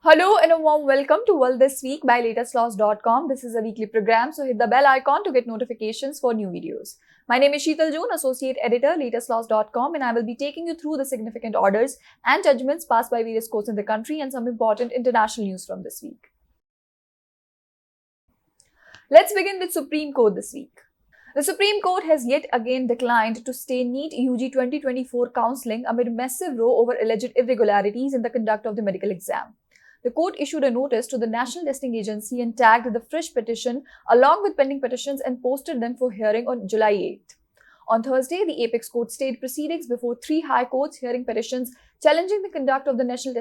Hello and a warm welcome to World This Week by latestlaws.com. This is a weekly program, so hit the bell icon to get notifications for new videos. My name is Sheetal Joon, Associate Editor, latestlaws.com, and I will be taking you through the significant orders and judgments passed by various courts in the country and some important international news from this week. Let's begin with Supreme Court this week. The Supreme Court has yet again declined to stay NEET UG 2024 counselling amid massive row over alleged irregularities in the conduct of the medical exam. The court issued a notice to the National Testing Agency and tagged the fresh petition along with pending petitions and posted them for hearing on July 8th. On Thursday, the Apex Court stayed proceedings before three high courts hearing petitions challenging the conduct of the National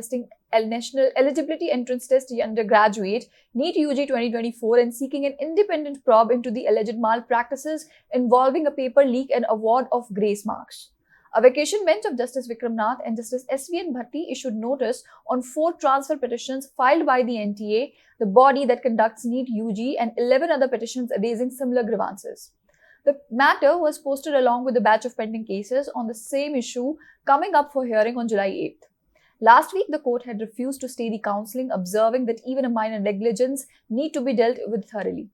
Eligibility Entrance Test undergraduate NEET UG 2024 and seeking an independent probe into the alleged malpractices involving a paper leak and award of grace marks. A vacation bench of Justice Vikram Nath and Justice S.V.N. Bhatti issued notice on 4 transfer petitions filed by the NTA, the body that conducts NEET UG, and 11 other petitions raising similar grievances. The matter was posted along with a batch of pending cases on the same issue coming up for hearing on July 8th. Last week, the court had refused to stay the counselling, observing that even a minor negligence need to be dealt with thoroughly.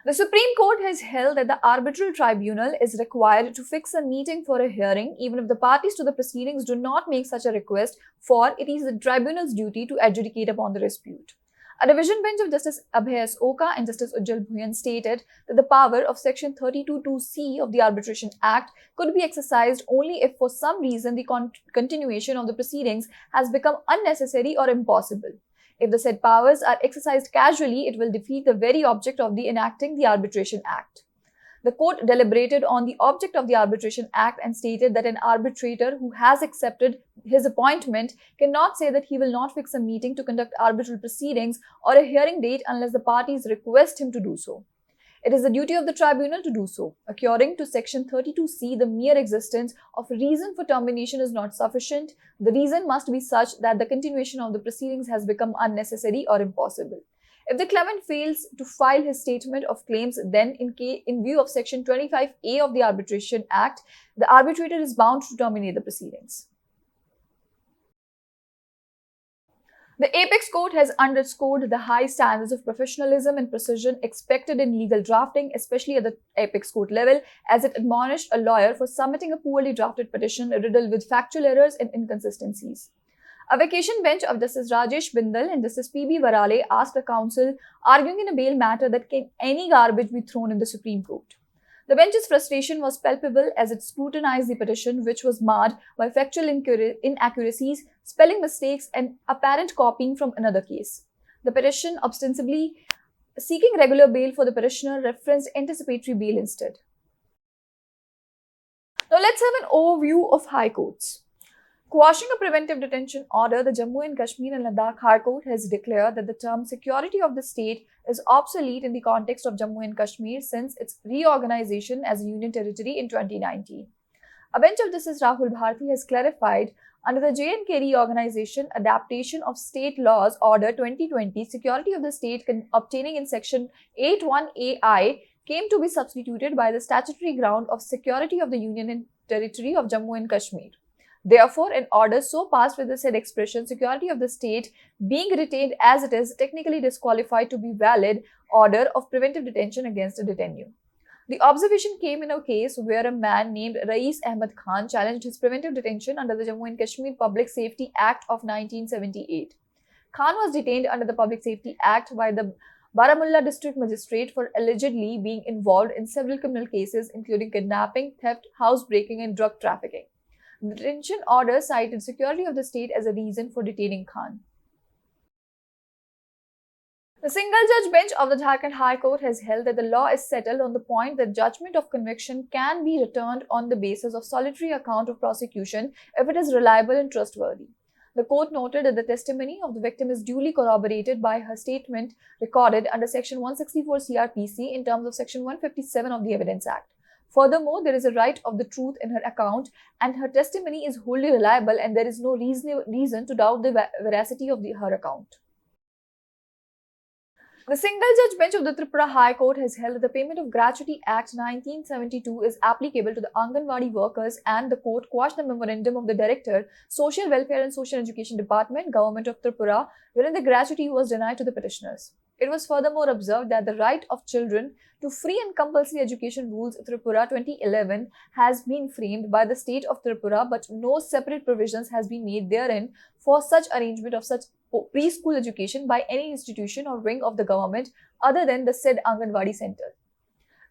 The Supreme Court has held that the Arbitral Tribunal is required to fix a meeting for a hearing even if the parties to the proceedings do not make such a request, for it is the tribunal's duty to adjudicate upon the dispute. A division bench of Justice Abhay S. Oka and Justice Ujjal Bhuyan stated that the power of Section 32(2)(c) of the Arbitration Act could be exercised only if for some reason the continuation of the proceedings has become unnecessary or impossible. If the said powers are exercised casually, it will defeat the very object of the enacting the Arbitration Act. The court deliberated on the object of the Arbitration Act and stated that an arbitrator who has accepted his appointment cannot say that he will not fix a meeting to conduct arbitral proceedings or a hearing date unless the parties request him to do so. It is the duty of the tribunal to do so. According to Section 32(c), the mere existence of reason for termination is not sufficient. The reason must be such that the continuation of the proceedings has become unnecessary or impossible. If the claimant fails to file his statement of claims, then in view of Section 25A of the Arbitration Act, the arbitrator is bound to terminate the proceedings. The Apex Court has underscored the high standards of professionalism and precision expected in legal drafting, especially at the Apex Court level, as it admonished a lawyer for submitting a poorly drafted petition riddled with factual errors and inconsistencies. A vacation bench of Justice Rajesh Bindal and Justice P.B. Varale asked the counsel, arguing in a bail matter, that can any garbage be thrown in the Supreme Court? The bench's frustration was palpable as it scrutinized the petition, which was marred by factual inaccuracies, spelling mistakes, and apparent copying from another case. The petition, ostensibly seeking regular bail for the petitioner, referenced anticipatory bail instead. Now let's have an overview of high courts. Quashing a preventive detention order, the Jammu and Kashmir and Ladakh High Court has declared that the term security of the state is obsolete in the context of Jammu and Kashmir since its reorganization as a union territory in 2019. A bench of Justice Rahul Bharti has clarified, under the J&K reorganization, adaptation of state laws order 2020, security of the state obtaining in section 81AI came to be substituted by the statutory ground of security of the union and territory of Jammu and Kashmir. Therefore, an order so passed with the said expression, security of the state, being retained as it is, technically disqualified to be valid order of preventive detention against a detainee. The observation came in a case where a man named Rais Ahmed Khan challenged his preventive detention under the Jammu and Kashmir Public Safety Act of 1978. Khan was detained under the Public Safety Act by the Baramulla District Magistrate for allegedly being involved in several criminal cases, including kidnapping, theft, housebreaking, and drug trafficking. The detention order cited security of the state as a reason for detaining Khan. The single-judge bench of the Jharkhand High Court has held that the law is settled on the point that judgment of conviction can be returned on the basis of solitary account of prosecution if it is reliable and trustworthy. The court noted that the testimony of the victim is duly corroborated by her statement recorded under Section 164 CRPC in terms of Section 157 of the Evidence Act. Furthermore, there is a right of the truth in her account and her testimony is wholly reliable and there is no reason to doubt the veracity of her account. The single-judge bench of the Tripura High Court has held that the Payment of Gratuity Act 1972 is applicable to the Anganwadi workers, and the court quashed the memorandum of the Director, Social Welfare and Social Education Department, Government of Tripura, wherein the gratuity was denied to the petitioners. It was furthermore observed that the right of children to free and compulsory education rules Tripura 2011 has been framed by the state of Tripura, but no separate provisions has been made therein for such arrangement of such preschool education by any institution or wing of the government other than the said Anganwadi center.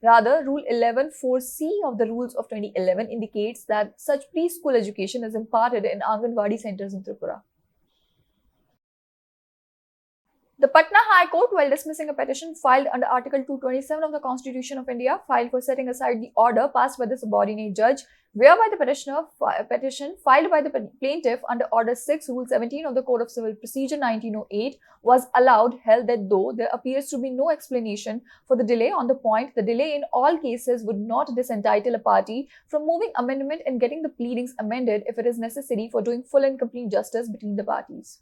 Rather, Rule 11(4)(c) of the Rules of 2011 indicates that such preschool education is imparted in Anganwadi centers in Tripura. The Patna High Court, while dismissing a petition filed under Article 227 of the Constitution of India, filed for setting aside the order passed by the subordinate judge, whereby the petition filed by the plaintiff under Order 6, Rule 17 of the Code of Civil Procedure 1908 was allowed, held that though there appears to be no explanation for the delay on the point, the delay in all cases would not disentitle a party from moving amendment and getting the pleadings amended if it is necessary for doing full and complete justice between the parties.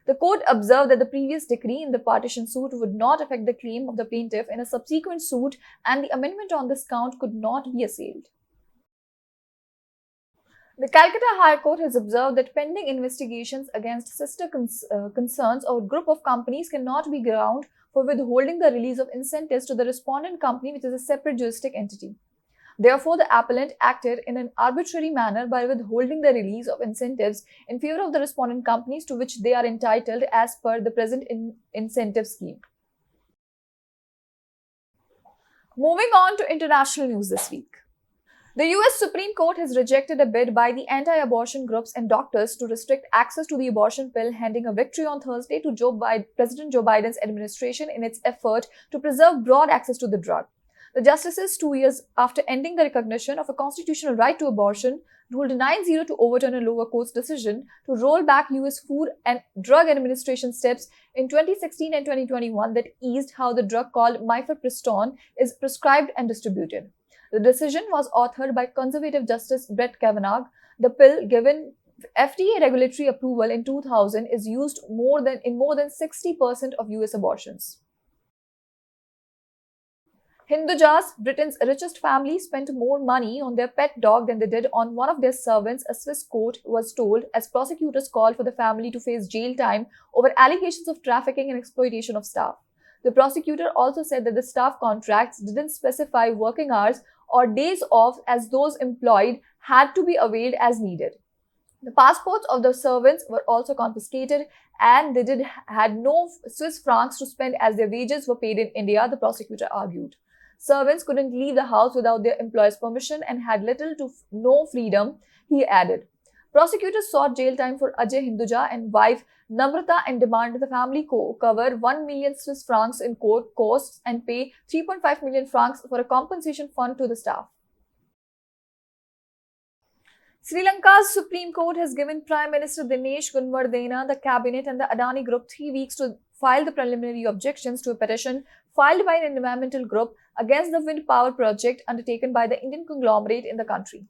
The court observed that the previous decree in the partition suit would not affect the claim of the plaintiff in a subsequent suit, and the amendment on this count could not be assailed. The Calcutta High Court has observed that pending investigations against sister concerns or group of companies cannot be ground for withholding the release of incentives to the respondent company, which is a separate juristic entity. Therefore, the appellant acted in an arbitrary manner by withholding the release of incentives in favor of the respondent companies to which they are entitled as per the present incentive scheme. Moving on to international news this week. The US Supreme Court has rejected a bid by the anti-abortion groups and doctors to restrict access to the abortion pill, handing a victory on Thursday to President Joe Biden's administration in its effort to preserve broad access to the drug. The justices, 2 years after ending the recognition of a constitutional right to abortion, ruled 9-0 to overturn a lower court's decision to roll back US Food and Drug Administration steps in 2016 and 2021 that eased how the drug called mifepristone is prescribed and distributed. The decision was authored by conservative Justice Brett Kavanaugh. The pill, given FDA regulatory approval in 2000, is used in more than 60% of US abortions. Hindujas, Britain's richest family, spent more money on their pet dog than they did on one of their servants, a Swiss court was told, as prosecutors called for the family to face jail time over allegations of trafficking and exploitation of staff. The prosecutor also said that the staff contracts didn't specify working hours or days off, as those employed had to be availed as needed. The passports of the servants were also confiscated, and they had no Swiss francs to spend as their wages were paid in India, the prosecutor argued. Servants couldn't leave the house without their employer's permission and had little to no freedom, he added. Prosecutors sought jail time for Ajay Hinduja and wife Namrata and demanded the family cover 1 million Swiss francs in court costs and pay 3.5 million francs for a compensation fund to the staff. Sri Lanka's Supreme Court has given Prime Minister Dinesh Gunawardena, the cabinet and the Adani Group 3 weeks to file the preliminary objections to a petition filed by an environmental group against the wind power project undertaken by the Indian conglomerate in the country.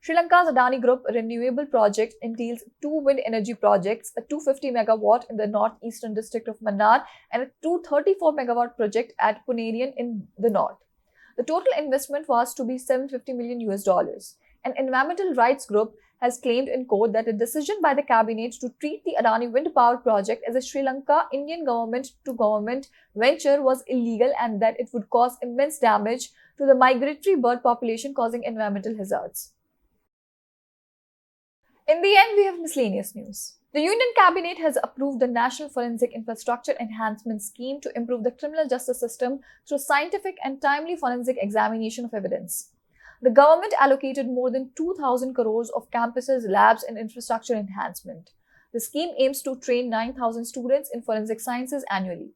Sri Lanka's Adani Group renewable project entails 2 wind energy projects, a 250 megawatt in the northeastern district of Mannar and a 234 megawatt project at Punerian in the north. The total investment was to be $750 million. An environmental rights group has claimed in court that a decision by the cabinet to treat the Adani wind power project as a Sri Lanka Indian government-to-government venture was illegal and that it would cause immense damage to the migratory bird population, causing environmental hazards. In the end, we have miscellaneous news. The Union Cabinet has approved the National Forensic Infrastructure Enhancement Scheme to improve the criminal justice system through scientific and timely forensic examination of evidence. The government allocated more than 2,000 crores of campuses, labs, and infrastructure enhancement. The scheme aims to train 9,000 students in forensic sciences annually.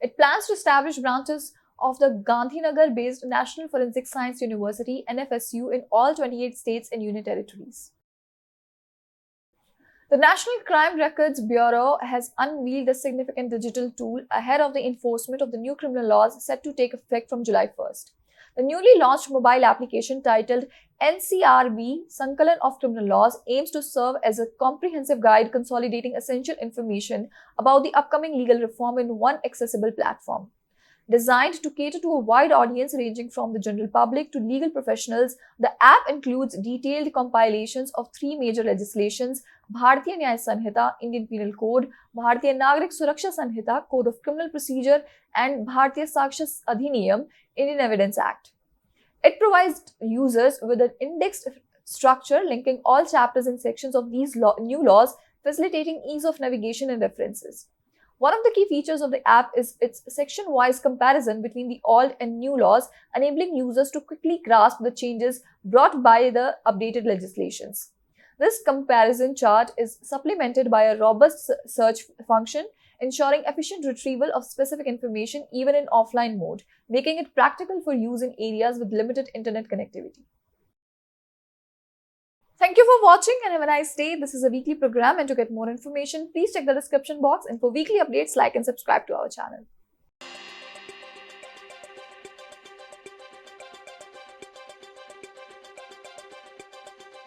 It plans to establish branches of the Gandhinagar-based National Forensic Science University (NFSU) in all 28 states and union territories. The National Crime Records Bureau has unveiled a significant digital tool ahead of the enforcement of the new criminal laws set to take effect from July 1st. The newly launched mobile application titled NCRB Sankalan of Criminal Laws aims to serve as a comprehensive guide consolidating essential information about the upcoming legal reform in one accessible platform. Designed to cater to a wide audience ranging from the general public to legal professionals, the app includes detailed compilations of three major legislations: Bharatiya Nyaya Sanhita, Indian Penal Code; Bharatiya Nagrik Suraksha Sanhita, Code of Criminal Procedure; and Bharatiya Sakshya Adhiniyam, Indian Evidence Act. It provides users with an indexed structure linking all chapters and sections of these new laws, facilitating ease of navigation and references. One of the key features of the app is its section-wise comparison between the old and new laws, enabling users to quickly grasp the changes brought by the updated legislations. This comparison chart is supplemented by a robust search function, ensuring efficient retrieval of specific information even in offline mode, making it practical for use in areas with limited internet connectivity. Thank you for watching and have a nice day. This is a weekly program, and to get more information, please check the description box, and for weekly updates, like and subscribe to our channel.